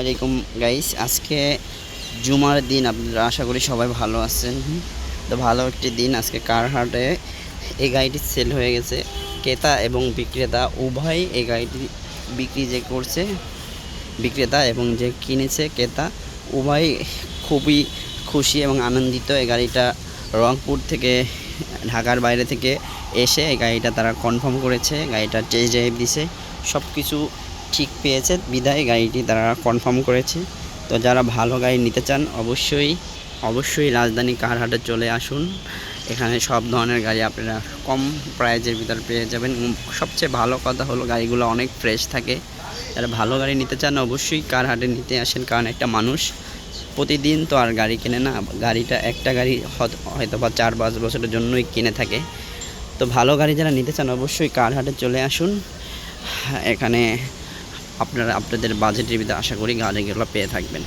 আলাইকুম গাইস, আজকে জুমার দিন। আপনারা আশা করি সবাই ভালো আছেন। তো ভালো একটি দিন। আজকে কার হাটে এই গাড়িটি সেল হয়ে গেছে। ক্রেতা এবং বিক্রেতা উভয় এই গাড়িটি বিক্রি যে করছে বিক্রেতা এবং যে কিনেছে ক্রেতা উভয় খুবই খুশি এবং আনন্দিত। এই গাড়িটা রংপুর থেকে, ঢাকার বাইরে থেকে এসে এই গাড়িটা তারা কনফার্ম করেছে। গাড়িটা টেস্ট ড্রাইভ দিছে, সব কিছু ঠিক পেয়েছে বিদায় গাড়িটি তারা কনফার্ম করেছে। তো যারা ভালো গাড়ি নিতে চান অবশ্যই রাজধানী কার হাটে চলে আসুন। এখানে সব ধরনের গাড়ি আপনারা কম প্রাইজের ভিতর পেয়ে যাবেন। সবচেয়ে ভালো কথা হলো গাড়িগুলো অনেক ফ্রেশ থাকে। যারা ভালো গাড়ি নিতে চান অবশ্যই কার হাটে নিতে আসেন, কারণ একটা মানুষ প্রতিদিন তো আর গাড়ি কেনে না। একটা গাড়ি হয়তো বা 4-5 বছরের জন্যই কিনে থাকে। তো ভালো গাড়ি যারা নিতে চান অবশ্যই কার হাটে চলে আসুন। এখানে আপনারা আপনাদের বাজেটের ভিতরে আশা করি গাড়িগুলো পেয়ে থাকবেন।